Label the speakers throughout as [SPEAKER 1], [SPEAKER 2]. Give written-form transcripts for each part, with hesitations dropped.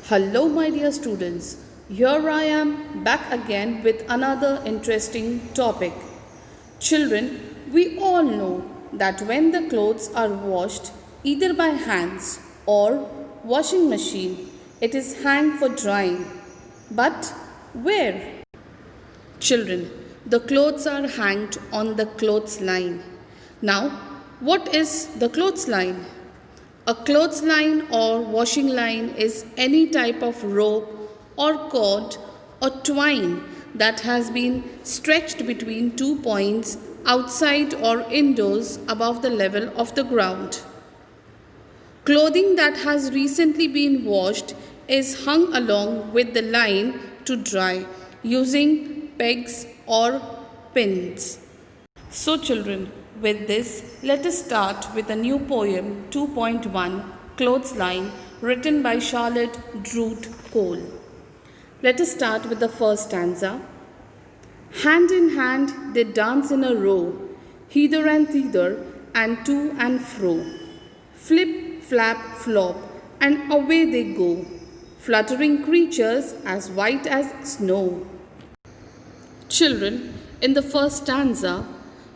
[SPEAKER 1] Hello, my dear students. Here I am back again with another interesting topic. Children, we all know that when the clothes are washed either by hands or washing machine, it is hang for drying. But where? Children, the clothes are hanged on the clothesline. Now, what is the clothesline? A clothesline or washing line is any type of rope or cord or twine that has been stretched between 2 points outside or indoors above the level of the ground. Clothing that has recently been washed is hung along with the line to dry using pegs or pins. So, children, with this, let us start with a new poem 2.1 Clothesline written by Charlotte Drute Cole. Let us start with the first stanza. Hand in hand they dance in a row, hither and thither and to and fro. Flip, flap, flop, and away they go, fluttering creatures as white as snow. Children, in the first stanza,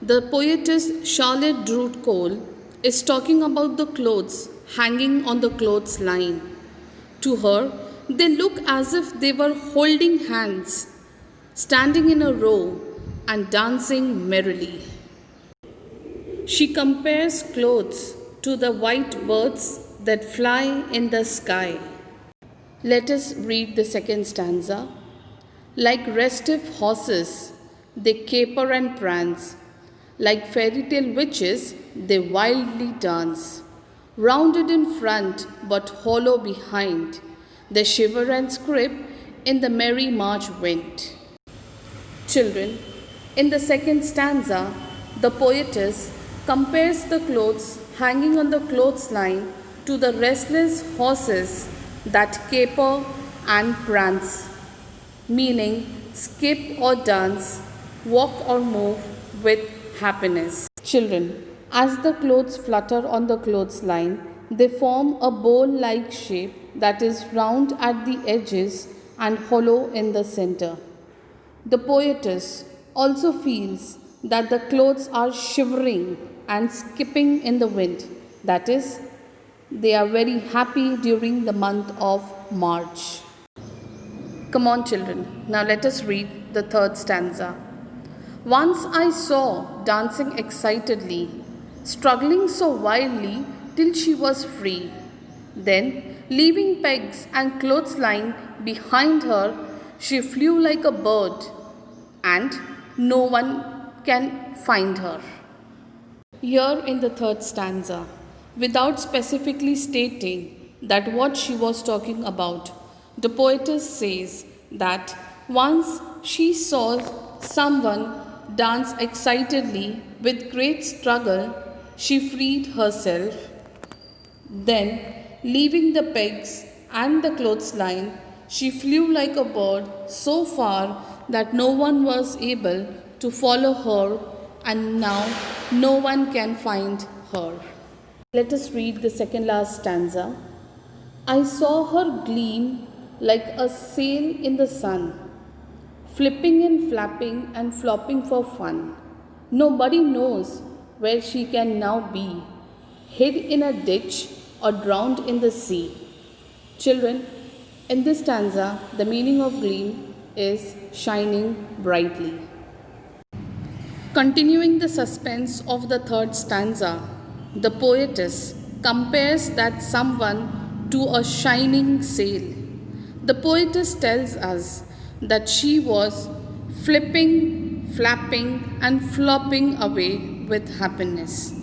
[SPEAKER 1] the poetess Charlotte Drute Cole is talking about the clothes hanging on the clothesline. To her, they look as if they were holding hands, standing in a row and dancing merrily. She compares clothes to the white birds that fly in the sky. Let us read the second stanza. Like restive horses, they caper and prance. Like fairy tale witches, they wildly dance. Rounded in front, but hollow behind, they shiver and scrape in the merry March wind. Children, in the second stanza, the poetess compares the clothes hanging on the clothesline to the restless horses that caper and prance, meaning skip or dance, walk or move with happiness. Children, as the clothes flutter on the clothesline, they form a bowl-like shape that is round at the edges and hollow in the center. The poetess also feels that the clothes are shivering and skipping in the wind. That is, they are very happy during the month of March. Come on, children, now let us read the third stanza. Once I saw dancing excitedly, struggling so wildly till she was free. Then, leaving pegs and clothesline behind her, she flew like a bird, and no one can find her. Here in the third stanza, without specifically stating that what she was talking about, the poetess says that once she saw someone dance excitedly with great struggle, she freed herself. Then, leaving the pegs and the clothesline, she flew like a bird so far that no one was able to follow her, and now no one can find her. Let us read the second last stanza. I saw her gleam like a sail in the sun, flipping and flapping and flopping for fun. Nobody knows where she can now be, hid in a ditch or drowned in the sea. Children, in this stanza, the meaning of gleam is shining brightly. Continuing the suspense of the third stanza, the poetess compares that someone to a shining sail. The poetess tells us that she was flipping, flapping, and flopping away with happiness.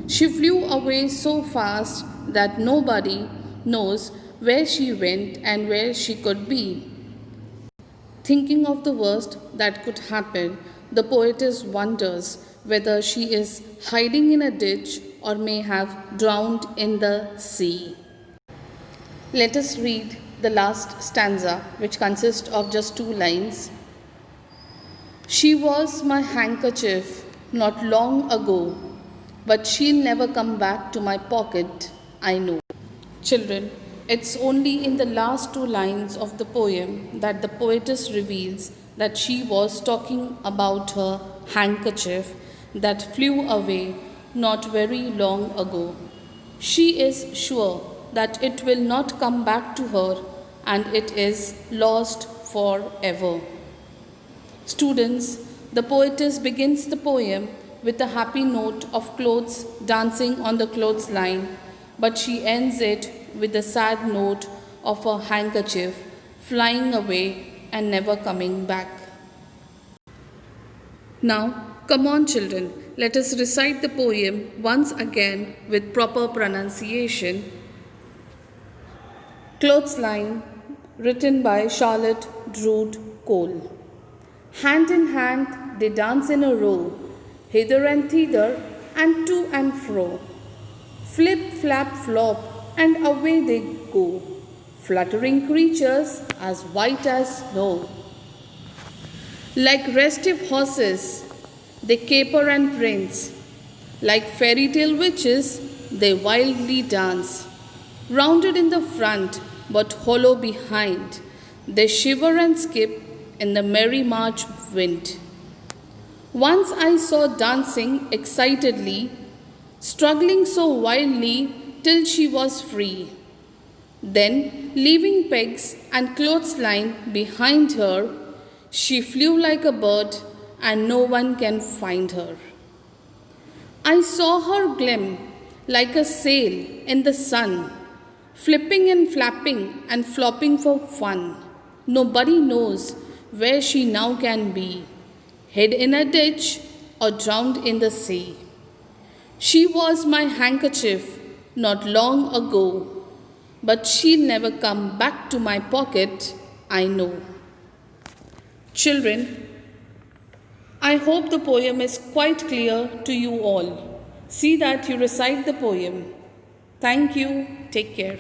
[SPEAKER 1] She flew away so fast that nobody knows where she went and where she could be. Thinking of the worst that could happen, the poetess wonders whether she is hiding in a ditch or may have drowned in the sea. Let us read the last stanza, which consists of just 2 lines. She was my handkerchief not long ago, but she'll never come back to my pocket, I know. Children, It's only in the last two lines of the poem that the poetess reveals that she was talking about her handkerchief that flew away not very long ago. She is sure that it will not come back to her and it is lost forever. Students, the poetess begins the poem with a happy note of clothes dancing on the clothesline, but she ends it with a sad note of a handkerchief flying away and never coming back. Now, come on, children, let us recite the poem once again with proper pronunciation. Clothesline, written by Charlotte Drude Cole. Hand in hand they dance in a row, hither and thither and to and fro. Flip, flap, flop, and away they go, fluttering creatures as white as snow. Like restive horses, they caper and prince. Like fairy tale witches, they wildly dance. Rounded in the front, but hollow behind, they shiver and skip in the merry March wind. Once I saw dancing excitedly, struggling so wildly till she was free. Then, leaving pegs and clothesline behind her, she flew like a bird and no one can find her. I saw her gleam like a sail in the sun, flipping and flapping and flopping for fun. Nobody knows where she now can be, hid in a ditch or drowned in the sea. She was my handkerchief not long ago, but she'll never come back to my pocket, I know. Children, I hope the poem is quite clear to you all. See that you recite the poem. Thank you. Take care.